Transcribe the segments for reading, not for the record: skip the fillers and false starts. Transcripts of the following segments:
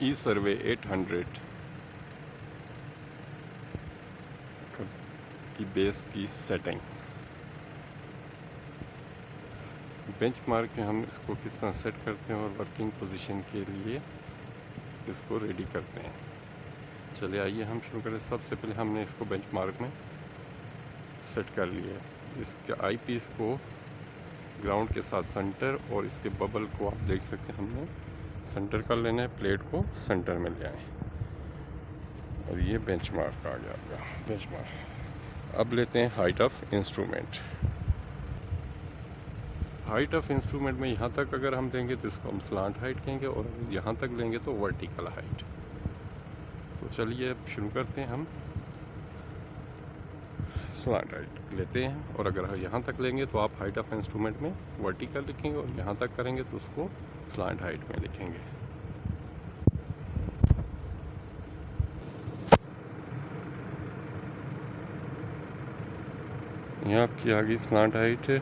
ई सर्वे 800 की बेस की setting. Benchmark में हम इसको किस तरह सेट करते हैं और वर्किंग पोजीशन के लिए इसको रेडी करते हैं। चलिए आइए हम शुरू करें। सबसे पहले हमने इसको बेंचमार्क में सेट कर लिया है। इसके आई पीस को ग्राउंड के साथ सेंटर और इसके बबल को आप देख सकते हैं, हमने सेंटर कर लेना है। प्लेट को सेंटर में ले आए और ये बेंचमार्क आ गया आपका बेंचमार्क। अब लेते हैं height of instrument. Height of instrument में यहाँ तक अगर हम देंगे तो इसको हम स्लांट हाइट कहेंगे, और यहाँ तक लेंगे तो वर्टिकल हाइट। तो चलिए अब शुरू करते हैं। हम स्लांट हाइट लेते हैं, और अगर यहाँ तक लेंगे तो आप हाइट ऑफ इंस्ट्रूमेंट में वर्टिकल लिखेंगे, और यहाँ तक करेंगे तो उसको स्लांट हाइट में लिखेंगे। यहाँ आपकी आ गई स्लांट हाइट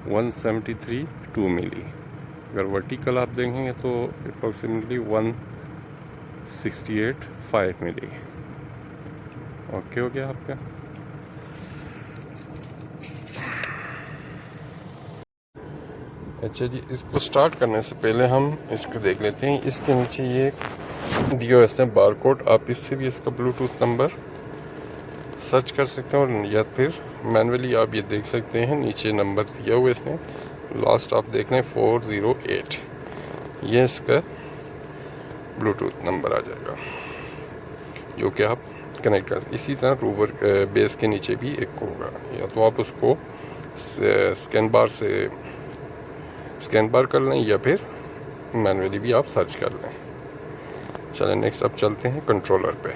173.2 मिली। अगर वर्टिकल आप देखेंगे तो अप्रॉक्सीमेटली 168.5 मिली। ओके हो गया आपका। अच्छा जी, इसको स्टार्ट करने से पहले हम इसको देख लेते हैं। इसके नीचे ये दिया हुआ इसने बार कोड, आप इससे भी इसका ब्लूटूथ नंबर सर्च कर सकते हैं, और या फिर मैनुअली आप ये देख सकते हैं। नीचे नंबर दिया हुआ इसने, लास्ट आप देख लें 408, ये इसका ब्लूटूथ नंबर आ जाएगा जो कि आप कनेक्ट कर। इसी तरह रूवर बेस के नीचे भी एक होगा, या तो आप उसको स्कैन बार कर लें या फिर मैनुअली भी आप सर्च कर लें। चलें नेक्स्ट अब चलते हैं कंट्रोलर पे।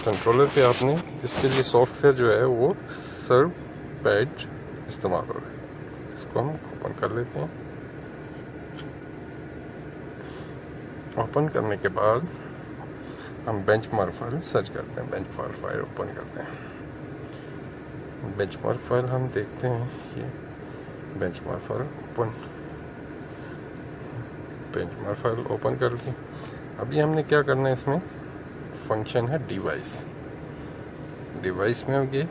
कंट्रोलर पे आपने इसके लिए सॉफ्टवेयर जो है वो सर्व पैड इस्तेमाल हो रहा है। इसको हम ओपन कर लेते हैं। ओपन करने के बाद हम बेंचमार्क फाइल सर्च करते हैं। बेंचमार्क फाइल ओपन करते हैं। बेंचमार्क फाइल हम देखते हैं, ये बेंचमार्क फाइल ओपन कर ली। अभी हमने क्या करना है, इसमें फंक्शन है डिवाइस में होगी,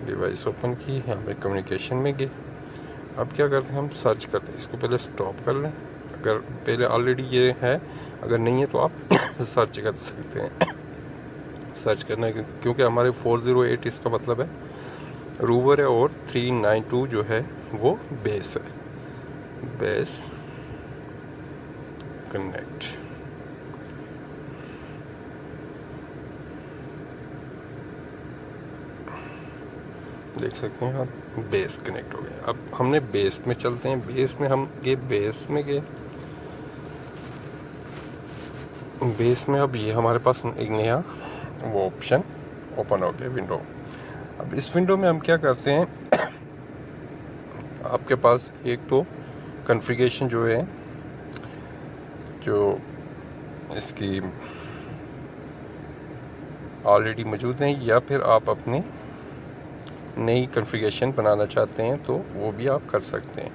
डिवाइस ओपन की, यहाँ पे कम्युनिकेशन में गए। अब क्या करते हैं, हम सर्च करते हैं। इसको पहले स्टॉप कर लें, अगर पहले ऑलरेडी ये है, अगर नहीं है तो आप सर्च कर सकते हैं। सर्च करना है क्योंकि हमारे 408 इसका मतलब है रूवर है, और 392 जो है वो बेस है। बेस कनेक्ट, देख सकते हैं आप, बेस कनेक्ट हो गया। अब हमने बेस में चलते हैं। बेस में हम गए, बेस में अब ये हमारे पास एक नया वो ऑप्शन ओपन हो गया, विंडो। अब इस विंडो में हम क्या करते हैं, आपके पास एक तो कॉन्फ़िगरेशन जो है, जो इसकी ऑलरेडी मौजूद हैं, या फिर आप अपनी नई कॉन्फ़िगरेशन बनाना चाहते हैं तो वो भी आप कर सकते हैं।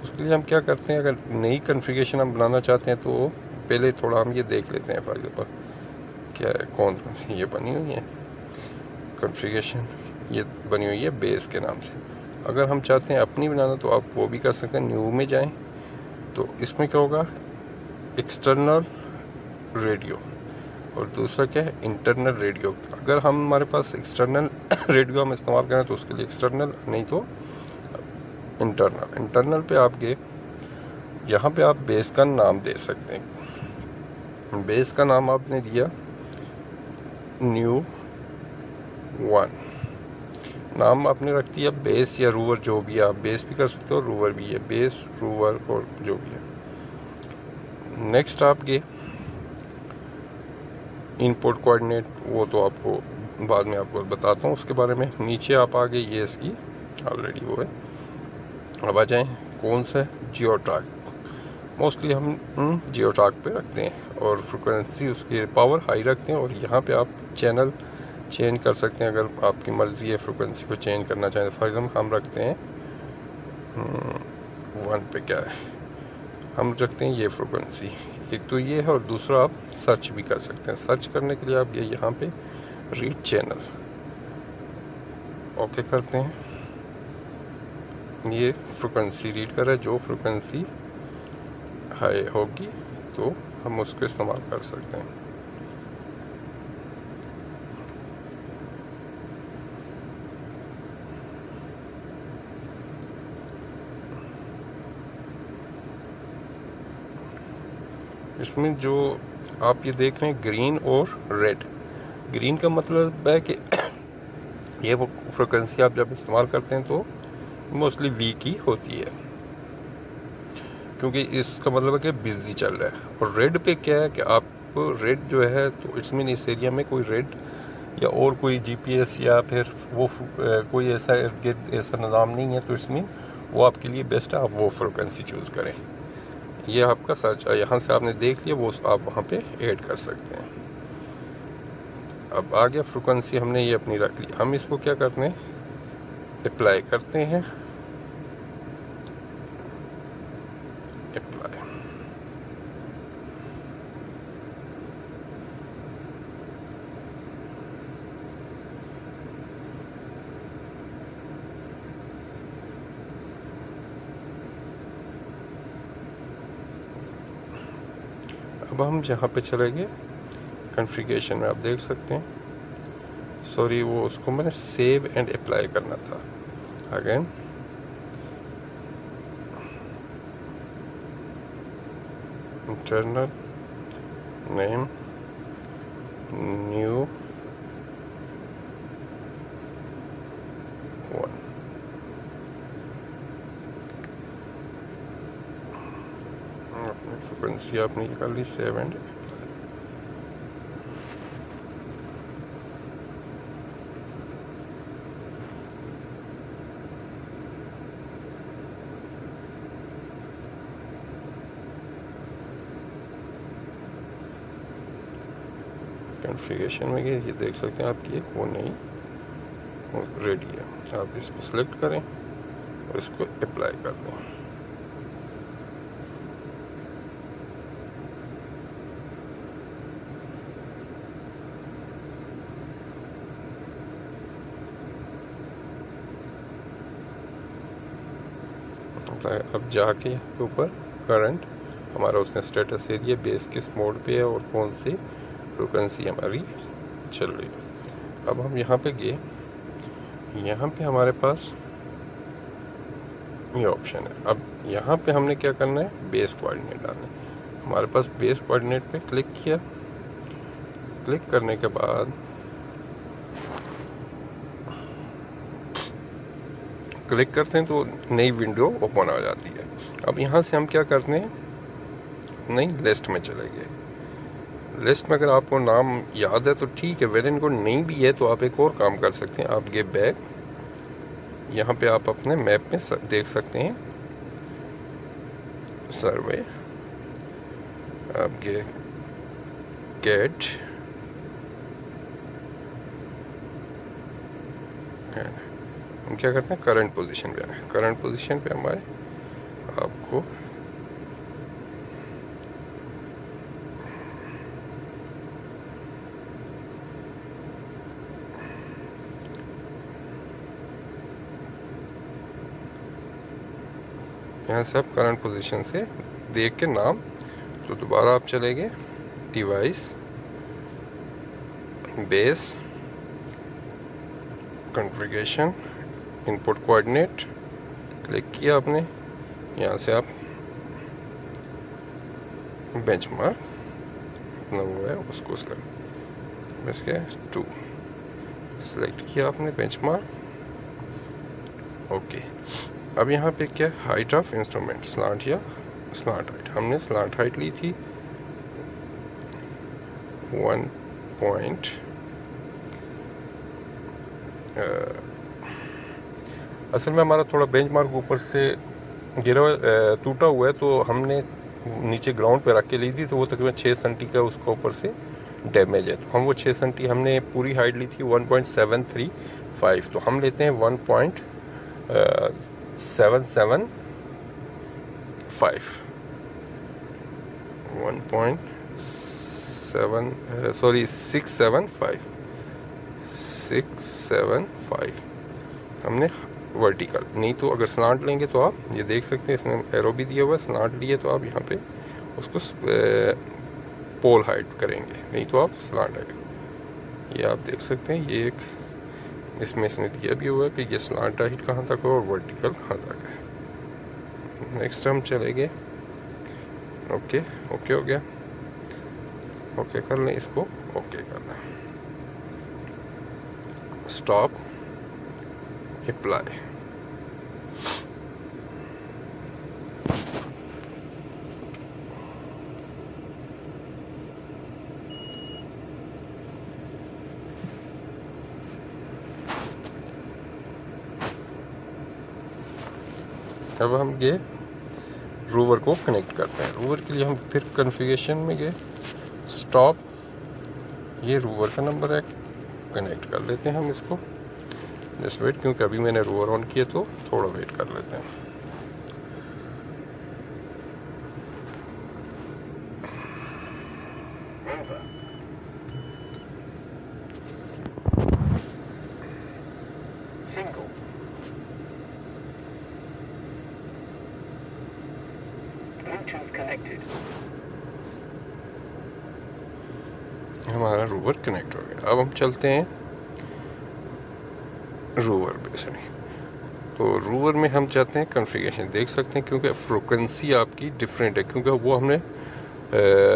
उसके लिए हम क्या करते हैं, अगर नई कॉन्फ़िगरेशन हम बनाना चाहते हैं तो पहले थोड़ा हम ये देख लेते हैं। फॉर एग्जाम्पल क्या है, कौन सी ये बनी हुई है कॉन्फ़िगरेशन, ये बनी हुई है बेस के नाम से। अगर हम चाहते हैं अपनी बनाना तो आप वो भी कर सकते हैं। न्यू में जाएं तो इसमें क्या होगा, एक्सटर्नल रेडियो, और दूसरा क्या है, इंटरनल रेडियो। अगर हमारे पास एक्सटर्नल रेडियो हम इस्तेमाल करें तो उसके लिए एक्सटर्नल, नहीं तो इंटरनल पे आप गए, यहाँ पे आप बेस का नाम दे सकते हैं। बेस का नाम आपने दिया न्यू 1, नाम आपने रख दिया बेस या रूवर, जो भी आप बेस भी कर सकते हो, रूवर भी है, बेस रूवर और जो भी है। नेक्स्ट आप गए इनपुट कोऑर्डिनेट, वो तो आपको बाद में आपको बताता हूँ उसके बारे में। नीचे आप आ गए, ये इसकी ऑलरेडी वो है। अब आ जाएँ कौन सा, जियोट्रैक। मोस्टली हम जियोट्रैक पे रखते हैं, और फ्रिक्वेंसी उसकी पावर हाई रखते हैं। और यहाँ पे आप चैनल चेंज कर सकते हैं अगर आपकी मर्ज़ी है फ्रिक्वेंसी को चेंज करना चाहें। फॉर एग्जाम्पल हम रखते हैं 1 पे क्या है, हम रखते हैं ये फ्रिक्वेंसी। एक तो ये है और दूसरा आप सर्च भी कर सकते हैं। सर्च करने के लिए आप ये यहाँ पे रीड चैनल ओके करते हैं, ये फ्रिक्वेंसी रीड कर रहा है, जो फ्रिक्वेंसी हाई होगी तो हम उसको इस्तेमाल कर सकते हैं। इसमें जो आप ये देख रहे हैं ग्रीन और रेड, ग्रीन का मतलब है कि ये वो फ्रिक्वेंसी आप जब इस्तेमाल करते हैं तो मोस्टली वी की होती है, क्योंकि इसका मतलब है कि बिजी चल रहा है। और रेड पे क्या है कि आप रेड जो है तो इट्स मीन इस एरिया में कोई रेड या और कोई जीपीएस या फिर वो कोई ऐसा ऐसा निज़ाम नहीं है, तो इट्स मीन वो आपके लिए बेस्ट है, आप वो फ्रिक्वेंसी चूज़ करें। ये आपका सर्च यहाँ से आपने देख लिया, वो आप वहाँ पे ऐड कर सकते हैं। अब आ गया फ्रिक्वेंसी, हमने ये अपनी रख ली, हम इसको क्या करते हैं, अप्लाई करते हैं, अप्लाई। अब हम जहाँ पे चले गए कॉन्फ़िगरेशन में, आप देख सकते हैं, सॉरी वो उसको मैंने सेव एंड अप्लाई करना था। अगेन इंटरनल नेम न्यू 1, अपनी फ्रिक्वेंसी आपने कर ली, सेव एंड कॉन्फ़िगरेशन में गए, ये देख सकते हैं आपकी एक वो नहीं रेडी है। आप इसको सिलेक्ट करें और इसको अप्लाई कर दें। अब जाके ऊपर करंट हमारा उसने स्टेटस एरिया बेस किस मोड पे है और कौन सी फ्रिक्वेंसी हमारी चल रही है। अब हम यहाँ पे गए, यहाँ पे हमारे पास ये ऑप्शन है। अब यहाँ पे हमने क्या करना है, बेस कोऑर्डिनेट डालना है। हमारे पास बेस कोऑर्डिनेट पे क्लिक किया, क्लिक करने के बाद क्लिक करते हैं तो नई विंडो ओपन आ जाती है। अब यहाँ से हम क्या करते हैं, नई लिस्ट में चले गए। लिस्ट में अगर आपको नाम याद है तो ठीक है, वेर इनको नहीं भी है तो आप एक और काम कर सकते हैं, आप ये बैक, यहाँ पे आप अपने मैप में देख सकते हैं सर्वे, आप ये गेट हम क्या करते हैं, करंट पोजीशन पे आए। करंट पोजीशन पे हमारे आपको यहाँ से आप करंट पोजीशन से देख के नाम, तो दोबारा आप चले गए device, base, configuration, input coordinate, click किया आपने, यहाँ से आप बेंचमार्क अपना वो है उसको सिलेक्ट, बस क्या 2 सिलेक्ट किया आपने बेंचमार्क, ओके। अब यहाँ पे क्या, हाइट ऑफ इंस्ट्रूमेंट, स्लांट या स्लांट हाइट, हमने स्लांट हाइट ली थी 1 पॉइंट असल में हमारा थोड़ा बेंचमार्क ऊपर से गिरा टूटा हुआ है, तो हमने नीचे ग्राउंड पे रख के ली थी, तो वो तकरीबन 6 सेंटी का उसका ऊपर से डैमेज है, तो हम वो 6 सेंटी, हमने पूरी हाइट ली थी 1.735, तो हम लेते हैं 1.77 675 हमने वर्टिकल। नहीं तो अगर स्लांट लेंगे तो आप ये देख सकते हैं, इसने एरो भी दिया हुआ है, स्लांट लिए तो आप यहाँ पे उसको पोल हाइट करेंगे, नहीं तो आप स्लांट हाइट। ये आप देख सकते हैं, ये एक इसमें इसने दिया भी हुआ है कि ये स्लांट हाइट कहाँ तक हो और वर्टिकल कहाँ तक है। नेक्स्ट हम चलेंगे। ओके ओके हो गया, ओके कर लें इसको, ओके कर लें, स्टॉप, अप्लाई। अब हम ये रूवर को कनेक्ट करते हैं। रूवर के लिए हम फिर कॉन्फ़िगरेशन में गए, स्टॉप, ये रूवर का नंबर है, कनेक्ट कर लेते हैं हम इसको। जस्ट वेट, क्योंकि अभी मैंने रूवर ऑन किया तो थोड़ा वेट कर लेते हैं। हमारा रूवर कनेक्ट हो गया। अब हम चलते हैं रूवर बेसिकली। तो रूवर में हम चाहते हैं कॉन्फ़िगरेशन, देख सकते हैं क्योंकि फ्रीक्वेंसी आपकी डिफरेंट है, क्योंकि वो हमने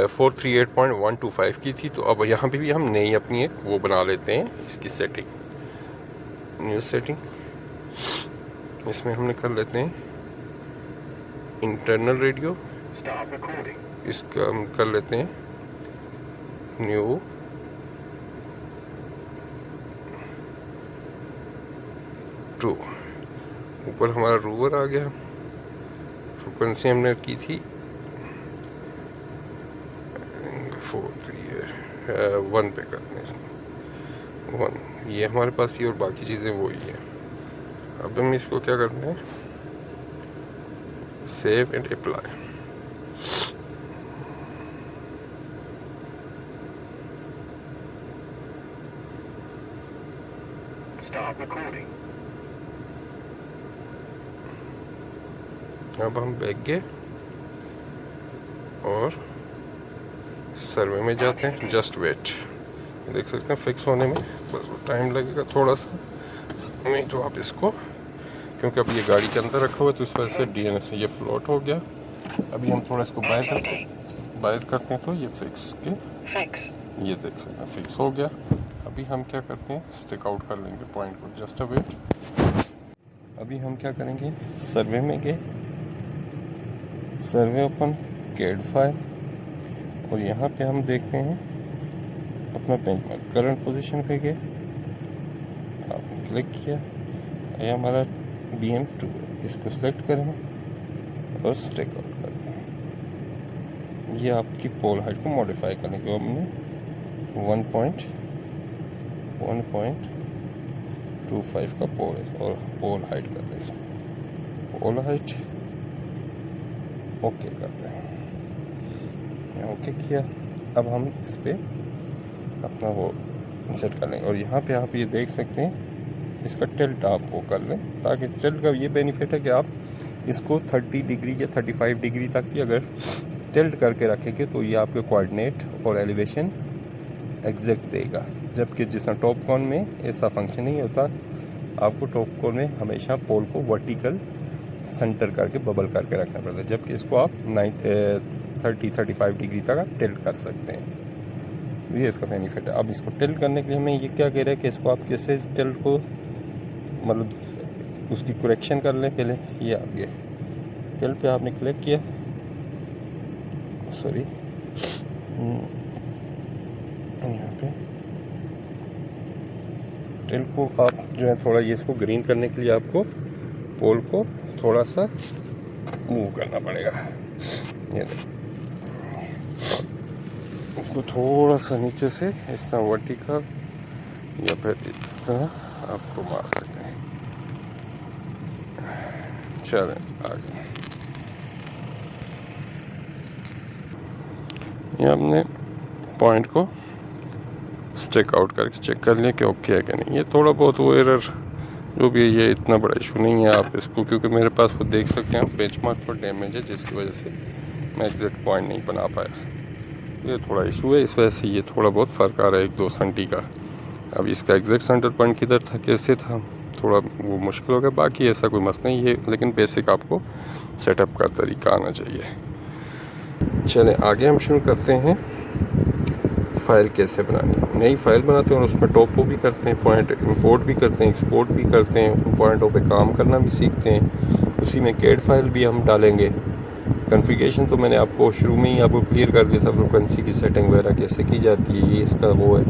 438.125 की थी। तो अब यहाँ पे भी हम नई अपनी एक वो बना लेते हैं, इसकी सेटिंग, न्यू सेटिंग। इसमें हमने कर लेते हैं इंटरनल रेडियो, इसका हम कर लेते हैं न्यू टू। ऊपर हमारा रूवर आ गया, फ्रिक्वेंसी हमने की थी 1 पे करते हैं इसको, 1। ये हमारे पास ही और बाकी चीज़ें वही है। अब हम इसको क्या करते हैं, सेव एंड अप्लाई। अब हम बैक गए और सर्वे में जाते हैं, जस्ट वेट। देख सकते हैं फिक्स होने में बस टाइम लगेगा थोड़ा सा, नहीं तो आप इसको, क्योंकि अब ये गाड़ी के अंदर रखा हुआ है तो इस वजह से DNS ये फ्लोट हो गया। अभी हम थोड़ा इसको बाहर करते हैं तो ये फिक्स के ये देख सकते हैं फिक्स हो गया। अभी हम क्या करते हैं, स्टिक आउट कर लेंगे पॉइंट को, जस्ट अ वेट। अभी हम क्या करेंगे, सर्वे में गए, सर्वे ओपन, कैड फाइल, और यहाँ पे हम देखते हैं अपना बेंचमार्क, करंट पोजीशन पे गए, आपने क्लिक किया, ये हमारा BM2, इसको सिलेक्ट करें और स्टिक आउट कर दें। ये आपकी पोल हाइट को मॉडिफाई करने के बाद हमने 1.25 का पोल और पोल हाइट कर रहे हैं, पोल हाइट ओके कर रहे हैं, ओके किया। अब हम इस पे अपना वो सेट कर लेंगे, और यहाँ पे आप ये देख सकते हैं इसका टिल्ट आप वो कर लें, ताकि टिल्ट का ये बेनिफिट है कि आप इसको 30 डिग्री या 35 डिग्री तक भी अगर टिल्ट करके रखेंगे तो ये आपके कोऑर्डिनेट और एलिवेशन एग्जैक्ट देगा। जबकि जिस टॉप कॉर्न में ऐसा फंक्शन नहीं होता, आपको टॉप कॉर्न में हमेशा पोल को वर्टिकल सेंटर करके बबल करके रखना पड़ता है, जबकि इसको आप 30-35 डिग्री तक आप टिल्ट कर सकते हैं। ये इसका बेनिफिट है। अब इसको टिल्ट करने के लिए हमें ये क्या कह रहा है कि इसको आप कैसे टिल्ट को मतलब उसकी करेक्शन कर लें। पहले ये आप गए टिल्ट पे आपने क्लिक किया, सॉरी यहाँ पे टिल्ट को आप जो है थोड़ा ये इसको ग्रीन करने के लिए आपको पोल को थोड़ा सा मूव करना पड़ेगा। ये इसको थोड़ा सा नीचे से इस तरह वर्टिकल या फिर इस तरह आपको मार सकते हैं। चलें आगे। ये हमने पॉइंट को स्टिक आउट करके चेक कर लिया कि ओके है कि नहीं। ये थोड़ा बहुत वो एरर जो भी है, ये इतना बड़ा इशू नहीं है। आप इसको, क्योंकि मेरे पास वो देख सकते हैं बेंचमार्क पर डैमेज है, जिसकी वजह से मैं एग्जैक्ट पॉइंट नहीं बना पाया। ये थोड़ा इशू है, इस वजह से ये थोड़ा बहुत फ़र्क आ रहा है 1-2 सेंटी का। अब इसका एग्जैक्ट सेंटर पॉइंट किधर था, कैसे था, थोड़ा वो मुश्किल हो गया। बाकी ऐसा कोई मसला नहीं है, लेकिन बेसिक आपको सेटअप का तरीका आना चाहिए। चलें आगे हम शुरू करते हैं। फ़ाइल कैसे बनानी, नई फ़ाइल बनाते हैं और उसमें टॉपो भी करते हैं, पॉइंट इंपोर्ट भी करते हैं, एक्सपोर्ट भी करते हैं, उन पॉइंटों पे काम करना भी सीखते हैं। उसी में कैड फाइल भी हम डालेंगे। कॉन्फ़िगरेशन तो मैंने आपको शुरू में ही आपको क्लियर कर दिया था, फ्रीक्वेंसी की सेटिंग वगैरह कैसे की जाती है, ये इसका वो है।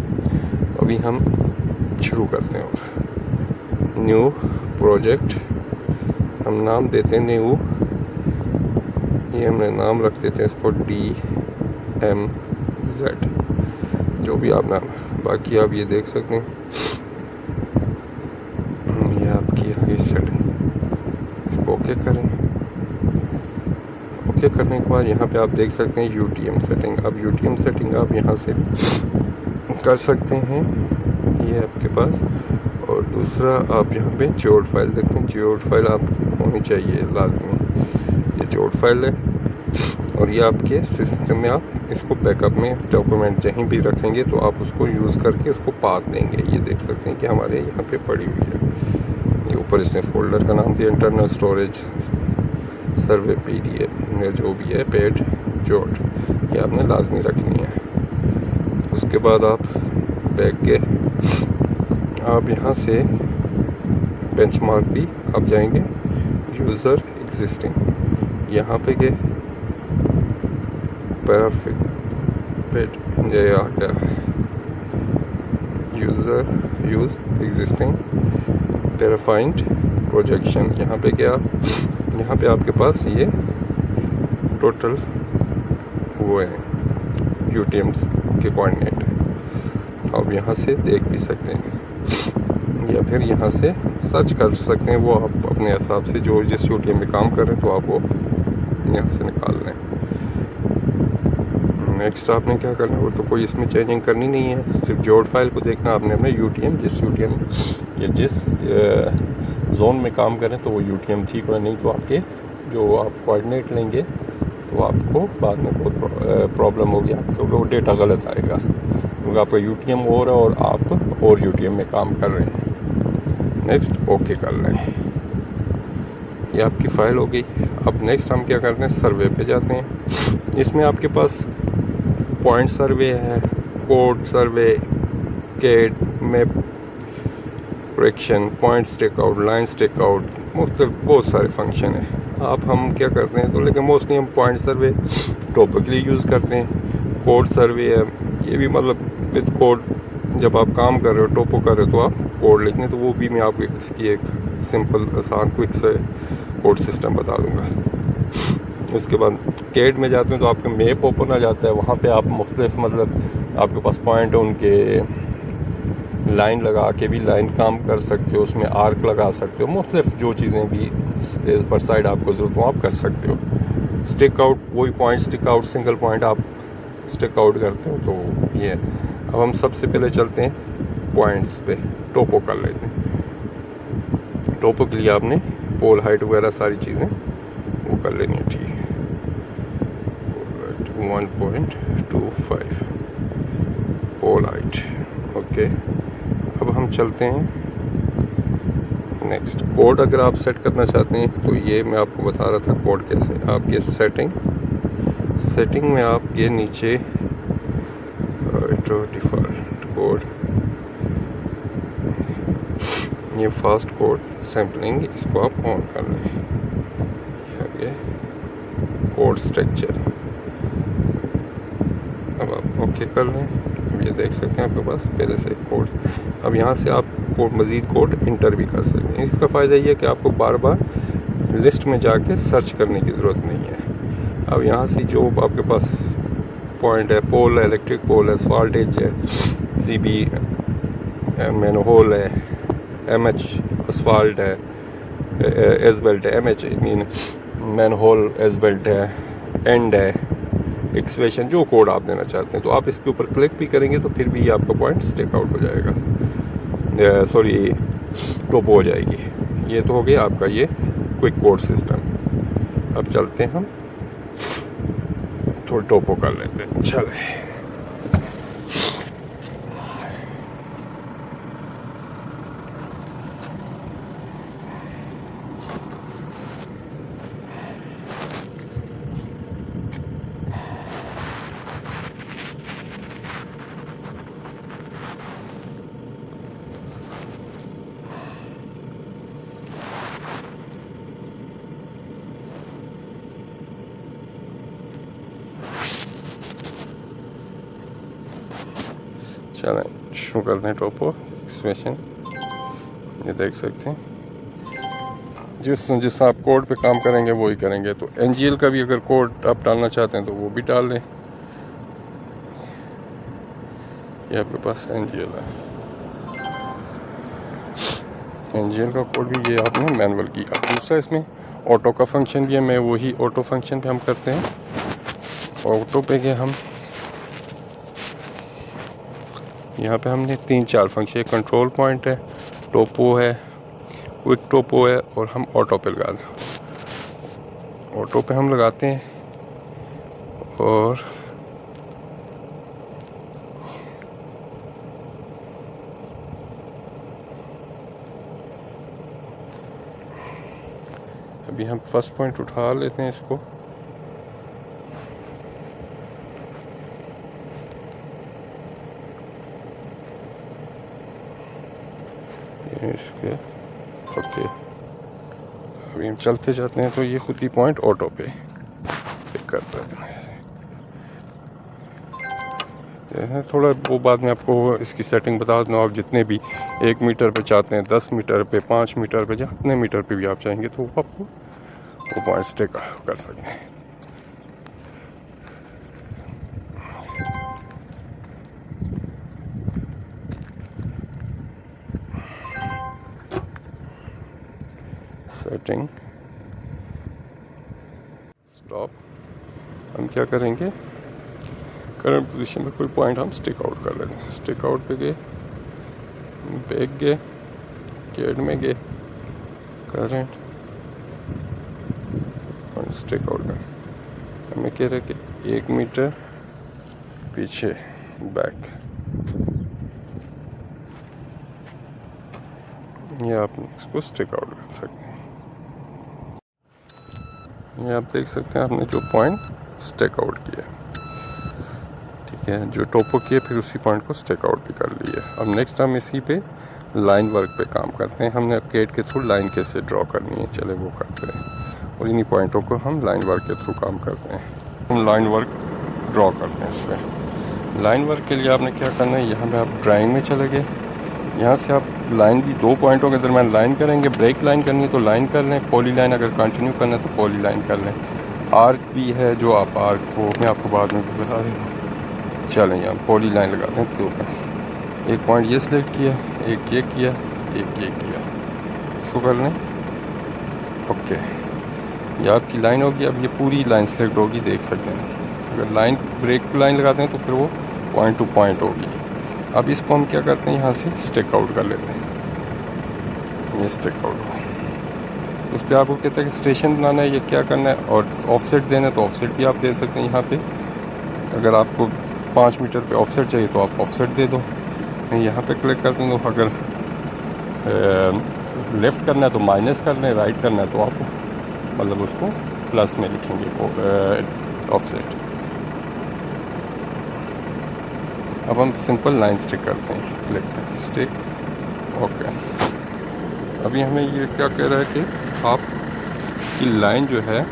अभी हम शुरू करते हैं। न्यू प्रोजेक्ट, हम नाम देते हैं न्यू, ये हमने नाम रख देते हैं इसको DMZ, जो भी आप नाम। बाकी आप ये देख सकते हैं, ये आपकी आगे सेटिंग, इसको ओके करें। ओके करने के बाद यहाँ पे आप देख सकते हैं UTM सेटिंग। अब UTM सेटिंग आप यहाँ से कर सकते हैं, ये आपके पास। और दूसरा आप यहाँ पे जोड़ फाइल देखते हैं, जोड़ फाइल आप होनी चाहिए लाजमी। ये जोड़ फाइल है और ये आपके सिस्टम में आप इसको बैकअप में डॉक्यूमेंट जहीं भी रखेंगे तो आप उसको यूज़ करके उसको पाथ देंगे। ये देख सकते हैं कि हमारे यहाँ पे पड़ी हुई है। ये ऊपर इसने फोल्डर का नाम दिया इंटरनल स्टोरेज सर्वे PDF या जो भी है पेड जोड़, ये आपने लाजमी रखनी है। उसके बाद आप बैक के आप यहाँ से बेंचमार्क भी आप जाएंगे, यूज़र एग्जिस्टिंग, यहाँ पे के परफेक्ट ये आ गया, यूज़र यूज़ एग्जिस्टिंग पेराफाइंड प्रोजेक्शन। यहाँ पे क्या, यहाँ पे आपके पास ये टोटल वो है UTMs के कोऑर्डिनेट है। आप यहाँ से देख भी सकते हैं या फिर यहाँ से सर्च कर सकते हैं, वो आप अपने हिसाब से जो जिस UTM में काम कर रहे हैं तो आप वो यहाँ से निकाल लें। नेक्स्ट आपने क्या करना है, वो तो कोई इसमें चेंजिंग करनी नहीं है, सिर्फ जोड़ फाइल को देखना आपने अपने UTM, जिस UTM या जिस जोन में काम करें तो वो UTM ठीक हो, नहीं तो आपके जो आप कोऑर्डिनेट लेंगे तो आपको बाद में बहुत प्रॉब्लम होगी, आपको वो डेटा गलत आएगा, क्योंकि आपका UTM और है और आप और UTM में काम कर रहे हैं। नेक्स्ट ओके कर लें, ये आपकी फ़ाइल हो गई। अब नेक्स्ट हम क्या करते हैं, सर्वे पे जाते हैं। इसमें आपके पास पॉइंट सर्वे है, code survey, CAD map correction, point stake out, line stake out, मुख्तलिफ बहुत सारे फंक्शन है। आप हम क्या करते हैं तो, लेकिन मोस्टली हम पॉइंट सर्वे टॉपिक के लिए यूज़ करते हैं। कोड सर्वे है, ये भी मतलब विद कोड, जब आप काम कर रहे हो टोपो कर रहे हो तो आप कोड लिखते हैं, तो वो भी मैं आपको इसकी एक सिंपल आसान क्विक से कोड सिस्टम बता दूंगा। उसके बाद कैड में जाते हैं तो आपका मैप ओपन आ जाता है, वहाँ पे आप मुख्तलिफ मतलब आपके पास पॉइंट है, उनके लाइन लगा के भी लाइन काम कर सकते हो, उसमें आर्क लगा सकते हो, मुख्तलिफ जो चीज़ें भी एज पर साइड आपको ज़रूरत हो आप कर सकते हो। स्टिक आउट, वही point stake out, single point आप स्टिक आउट करते हो, तो ये। अब हम सबसे पहले चलते हैं पॉइंट्स पे, टोपो कर लेते हैं। टोपो के लिए आपने पोल हाइट वगैरह सारी चीज़ें वो कर लेनी है, ठीक है। 1.25 पोल हाइट, ओके। अब हम चलते हैं नेक्स्ट, कोड अगर आप सेट करना चाहते हैं तो ये मैं आपको बता रहा था कोड कैसे। आप ये सेटिंग में आप ये नीचे डिफ़ॉल्ट कोड, ये फास्ट कोड सैम्पलिंग, इसको आप ऑन कर लें। आगे कोड स्ट्रक्चर, अब आप ओके कर लें। अब ये देख सकते हैं आपके पास पहले से कोड। अब यहाँ से आप कोड मज़ीद कोड इंटर भी कर सकते हैं। इसका फ़ायदा ये है कि आपको बार बार लिस्ट में जाके सर्च करने की ज़रूरत नहीं है। अब यहाँ से जो आपके पास पॉइंट है, पोल है, इलेक्ट्रिक पोल है, असफाल्टेज है, CB मैनहोल है, MH असफाल्ट है, एसबेल्ट है, MH मीन मैनहोल एसबेल्ट है, एंड है, एक्सप्रेशन जो कोड आप देना चाहते हैं, तो आप इसके ऊपर क्लिक भी करेंगे तो फिर भी ये आपका पॉइंट स्टिक आउट हो जाएगा, सॉरी टोपो हो जाएगी। ये तो हो गया आपका ये क्विक कोड सिस्टम। अब चलते हैं हम थोड़ा टोपो कर लेते हैं। चले चलें शुरू करते हैं टोपो एक्सप्रेशन। ये देख सकते हैं जिस आप कोड पे काम करेंगे वो ही करेंगे। तो NGL का भी अगर कोड आप डालना चाहते हैं तो वो भी डाल लें। ये आपके पास NGL है, NGL का कोड भी ये आपने मैनुअल की। अब दूसरा इसमें ऑटो का फंक्शन भी है, मैं वही ऑटो फंक्शन पे हम करते हैं। ऑटो पे गए हम, यहाँ पे हमने 3-4 फंक्शन, कंट्रोल पॉइंट है, टोपो है, क्विक टोपो है, और हम ऑटो पे लगा दें। ऑटो पे हम लगाते हैं और अभी हम फर्स्ट पॉइंट उठा लेते हैं इसको। इसके ओके, अभी हम चलते जाते हैं तो ये खुद ही पॉइंट ऑटो पे पिक करता है। थोड़ा वो बाद में आपको इसकी सेटिंग बता दूँ। आप जितने भी 1 मीटर पे चाहते हैं, 10 मीटर पे, 5 मीटर पे, जितने मीटर पे भी आप चाहेंगे तो आपको वो पॉइंट स्टिक कर सकते हैं। Setting stop. हम क्या करेंगे, करंट पोजीशन में कोई पॉइंट हम स्टिक आउट कर लेंगे। स्टिक आउट पे गए, बैक गए, कैड में गए, करंट और स्टिक आउट कर। हमें कह रहे कि 1 मीटर पीछे बैक, ये आप इसको स्टिक आउट कर सकते हैं। ये आप देख सकते हैं आपने जो पॉइंट स्टिक आउट किया, ठीक है, जो टोपो किए फिर उसी पॉइंट को स्टिक आउट भी कर लिए। अब नेक्स्ट हम इसी पे लाइन वर्क पे काम करते हैं। हमने कैड के थ्रू लाइन कैसे ड्रॉ करनी है, चले वो करते हैं, और इन्हीं पॉइंटों को हम लाइन वर्क के थ्रू काम करते हैं। हम लाइन वर्क ड्रॉ करते हैं। इस पर लाइन वर्क के लिए आपने क्या करना है, यहाँ पे आप ड्राइंग में चले गए, यहाँ से आप लाइन भी 2 पॉइंटों के दरम्यान लाइन करेंगे। ब्रेक लाइन करनी है तो लाइन कर लें, पॉली लाइन अगर कंटिन्यू करना है तो पॉली लाइन कर लें। आर्क भी है जो आप आर्क को मैं आपको बाद में भी बता देंगे। चलें यहाँ पॉली लाइन लगाते हैं। तो एक पॉइंट ये सिलेक्ट किया, एक ये किया, एक ये किया, इसको कर लें ओके। ये आपकी लाइन होगी। अब ये पूरी लाइन सेलेक्ट होगी, देख सकते हैं। अगर लाइन ब्रेक लाइन लगाते हैं तो फिर वो पॉइंट टू पॉइंट होगी। अब इसको हम क्या करते हैं, यहाँ से स्टिक आउट कर लेते हैं। ये स्टिक आउट, उस पर आपको कहते हैं कि स्टेशन बनाना है, ये क्या करना है, और ऑफसेट देना है तो ऑफसेट भी आप दे सकते हैं। यहाँ पे अगर आपको 5 मीटर पे ऑफसेट चाहिए तो आप ऑफसेट दे दो। यहाँ पे क्लिक करते हैं तो अगर लेफ़्ट करना है तो माइनस कर लें, राइट करना है तो आप मतलब उसको प्लस में लिखेंगे ऑफसेट। अब हम सिंपल लाइन स्टिक करते हैं, क्लिक करें स्टिक ओके। अभी हमें ये क्या कह रहा है कि आपकी लाइन जो है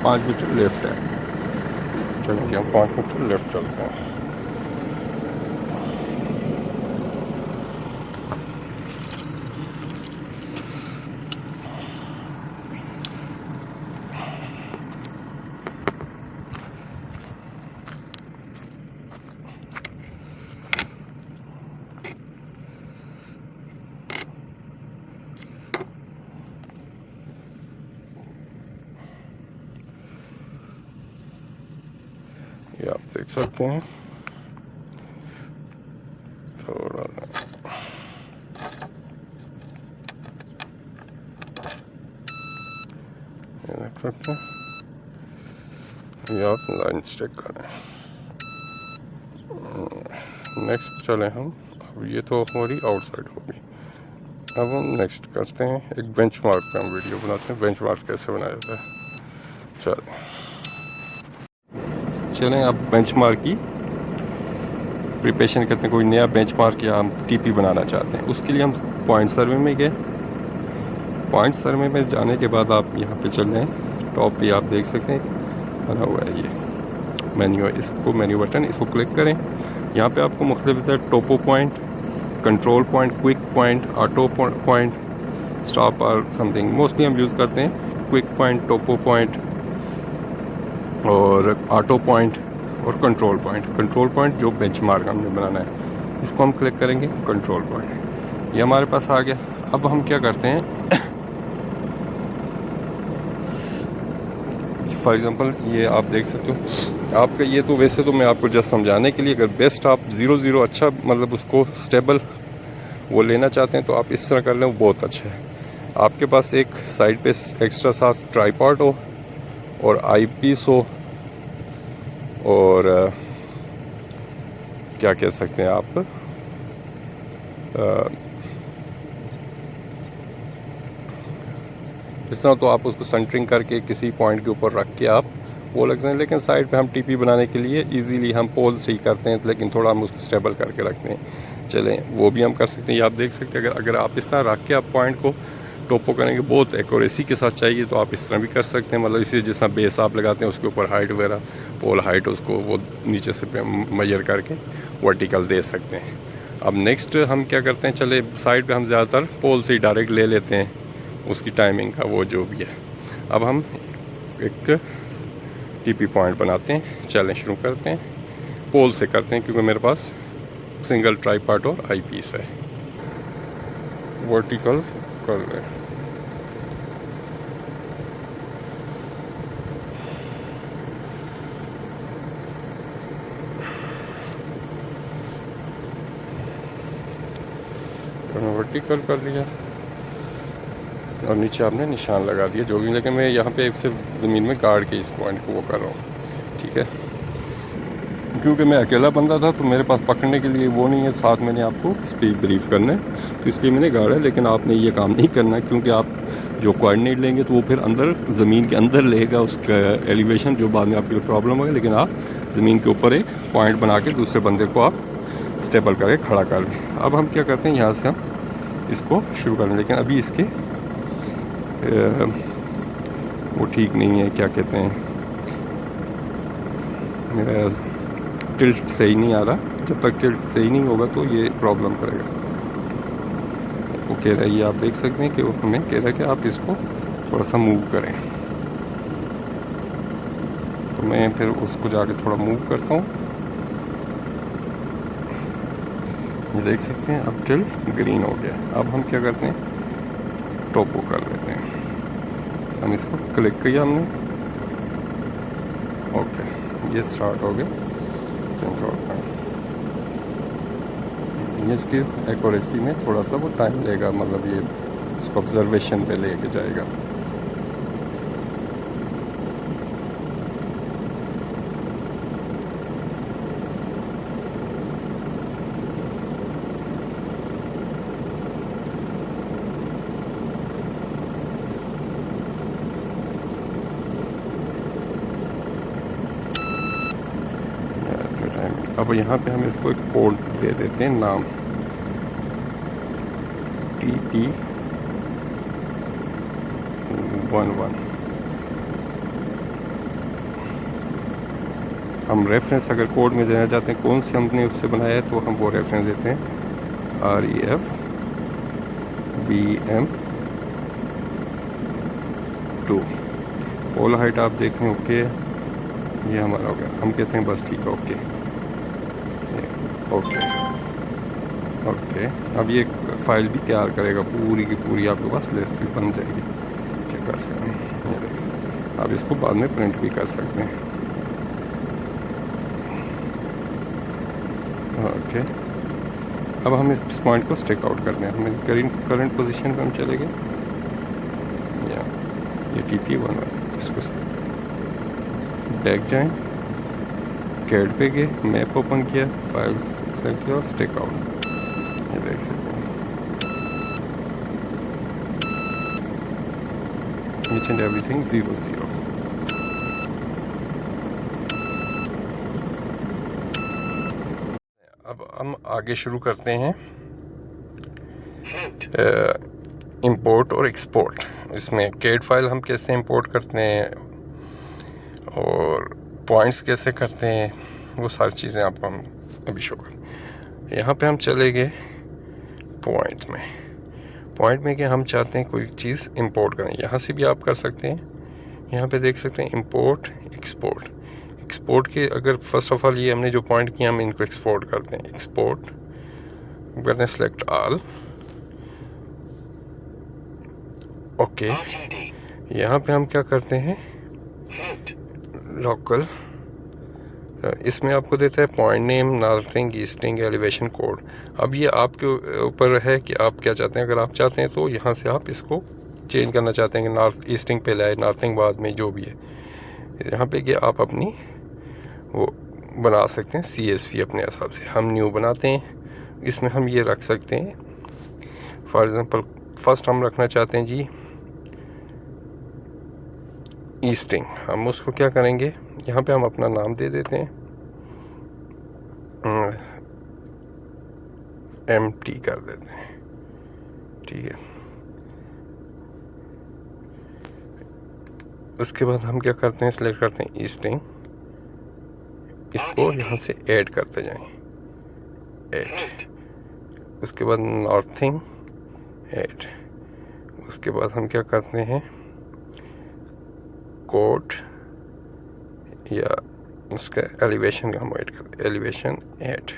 5 मीटर लेफ़्ट है। चलिए हम 5 मीटर लेफ़्ट चलते हैं। ये आप देख सकते हैं थोड़ा ये देख सकते हैं, ये आप लाइन चेक करें। नेक्स्ट चले हम, अब ये तो हमारी आउटसाइड होगी। अब हम नेक्स्ट करते हैं एक बेंचमार्क पे हम वीडियो बनाते हैं, बेंचमार्क कैसे बनाया जाता है। चलें अब बेंचमार्क की प्रिपरेशन करते हैं। कोई नया बेंचमार्क या हम टीपी बनाना चाहते हैं, उसके लिए हम पॉइंट सर्वे में गए। पॉइंट सर्वे में जाने के बाद आप यहाँ पे चल रहे हैं, टॉप पे आप देख सकते हैं बना हुआ है ये मेन्यू है, इसको मेन्यू बटन, इसको क्लिक करें। यहाँ पे आपको मुख्तलिफ topo point, control point, quick point, auto point, stop और समथिंग। मोस्टली हम यूज़ करते हैं क्विक पॉइंट, टोपो पॉइंट और ऑटो पॉइंट और कंट्रोल पॉइंट। कंट्रोल पॉइंट जो बेंचमार्क हमने बनाना है, इसको हम क्लिक करेंगे, कंट्रोल पॉइंट ये हमारे पास आ गया। अब हम क्या करते हैं, फॉर एग्ज़ाम्पल ये आप देख सकते हो, आपका ये तो वैसे तो मैं आपको जस्ट समझाने के लिए, अगर बेस्ट आप 0-0 अच्छा मतलब उसको स्टेबल वो लेना चाहते हैं तो आप इस तरह कर लें, वो बहुत अच्छा है। आपके पास एक साइड पे एक्स्ट्रा साथ ट्राईपॉड हो और आई पीस हो और क्या कह सकते हैं आप इस तरह, तो आप उसको सेंटरिंग करके किसी पॉइंट के ऊपर रख के आप वो लग जाए। लेकिन साइड पे हम टीपी बनाने के लिए इजीली हम पोल से ही करते हैं, लेकिन थोड़ा हम उसको स्टेबल करके रखते हैं। चलें वो भी हम कर सकते हैं। ये आप देख सकते हैं, अगर आप इस तरह रख के आप पॉइंट को टोपो करेंगे, बहुत एक्यूरेसी के साथ चाहिए तो आप इस तरह भी कर सकते हैं। मतलब इसी जिस तरह बेस आप लगाते हैं उसके ऊपर हाइट वगैरह, पोल हाइट, उसको वो नीचे से मेजर करके वर्टिकल दे सकते हैं। अब नेक्स्ट हम क्या करते हैं, चले साइड पे हम ज़्यादातर पोल से ही डायरेक्ट ले लेते हैं उसकी टाइमिंग का वो जो भी है। अब हम एक टीपी पॉइंट बनाते हैं, चलें शुरू करते हैं। पोल से करते हैं क्योंकि मेरे पास सिंगल ट्राईपॉड और आई पीस है। वर्टिकल कर रहे हैं, वर्टिकल कर लिया और नीचे आपने निशान लगा दिया जो भी, लेकिन मैं यहाँ पे सिर्फ ज़मीन में गाड़ के इस पॉइंट को वो कर रहा हूँ, ठीक है। क्योंकि मैं अकेला बंदा था तो मेरे पास पकड़ने के लिए वो नहीं है, साथ मैंने आपको स्पीड ब्रीफ करना है तो इसलिए मैंने गाड़ा। लेकिन आपने ये काम नहीं करना, क्योंकि आप जो कोऑर्डिनेट लेंगे तो वो फिर अंदर ज़मीन के अंदर लेगा उसका एलिवेशन, जो बाद में आपके लिए प्रॉब्लम होगा। लेकिन आप ज़मीन के ऊपर एक पॉइंट बना के दूसरे बंदे को आप स्टेबल करके खड़ा कर दें। अब हम क्या करते हैं, यहाँ से हम इसको शुरू कर लें, लेकिन अभी इसके वो ठीक नहीं है, क्या कहते हैं, मेरा टिल्ट सही नहीं आ रहा। जब तक टिल्ट सही नहीं होगा तो ये प्रॉब्लम करेगा। वो कह रहा है, ये आप देख सकते हैं कि वो हमें कह रहा है कि आप इसको थोड़ा सा मूव करें, तो मैं फिर उसको जाके थोड़ा मूव करता हूँ। ये देख सकते हैं अब टिल्ट ग्रीन हो गया। अब हम क्या करते हैं, टोपो कर लेते हैं। हम इसको क्लिक किया हमने, ओके ये स्टार्ट हो गया कंट्रोल पॉइंट। ये इसकी एक्यूरेसी में थोड़ा सा वो टाइम लेगा, मतलब ये इसको ऑब्जर्वेशन पे लेके जाएगा। अब यहाँ पे हम इसको एक कोड दे देते हैं, नाम TP11। हम रेफरेंस अगर कोड में देना चाहते हैं कौन से हमने उससे बनाया है, तो हम वो रेफरेंस देते हैं REF BM2। पोल हाइट आप देखें, ओके ये हमारा हो गया। हम कहते हैं बस ठीक है, ओके ओके ओके। अब ये फाइल भी तैयार करेगा पूरी की पूरी, आपके पास लिस्ट भी बन जाएगी। चेक कर सकते हैं, आप इसको बाद में प्रिंट भी कर सकते हैं। ओके, अब हम इस पॉइंट को स्टिक आउट करते हैं। हमें करंट पोजीशन पे हम चले गए, या ये TP1, इसको बैक जाएं, कैड पे गए, मैप ओपन किया, फाइल सेलेक्ट किया और स्टिक आउट, ये देख सकते हैं ईच एंड एवरीथिंग 0 0। अब हम आगे शुरू करते हैं इंपोर्ट और एक्सपोर्ट। इसमें कैड फाइल हम कैसे इंपोर्ट करते हैं और पॉइंट्स कैसे करते हैं, वो सारी चीज़ें आपको हम अभी शो करें। यहाँ पे हम चले गए पॉइंट में कि हम चाहते हैं कोई चीज़ इंपोर्ट करें। यहाँ से भी आप कर सकते हैं, यहाँ पे देख सकते हैं इंपोर्ट एक्सपोर्ट के, अगर फर्स्ट ऑफ ऑल ये हमने जो पॉइंट किया हम इनको एक्सपोर्ट करते हैं। एक्सपोर्ट करते हैं, सेलेक्ट ऑल, ओके। यहाँ पे हम क्या करते हैं, लोकल, इसमें आपको देता है point name, northing, easting, elevation code. अब ये आपके ऊपर है कि आप क्या चाहते हैं। अगर आप चाहते हैं तो यहाँ से आप इसको चेंज करना चाहते हैं कि नॉर्थ ईस्टिंग पे लाए, नॉर्थिंग बाद में, जो भी है यहाँ पे कि आप अपनी वो बना सकते हैं CSV अपने हिसाब से। हम न्यू बनाते हैं, इसमें हम ये रख सकते हैं, फॉर एग्ज़ाम्पल फर्स्ट हम रखना चाहते हैं जी ईस्टिंग। हम उसको क्या करेंगे, यहाँ पे हम अपना नाम दे देते हैं, MT कर देते हैं, ठीक है। उसके बाद हम क्या करते हैं, सिलेक्ट करते हैं ईस्टिंग, इसको यहाँ से ऐड करते जाएं, ऐड। उसके बाद नॉर्थिंग, ऐड। उसके बाद हम क्या करते हैं, कोड या उसका एलिवेशन हम ऐड करते हैं, एलिवेशन ऐड।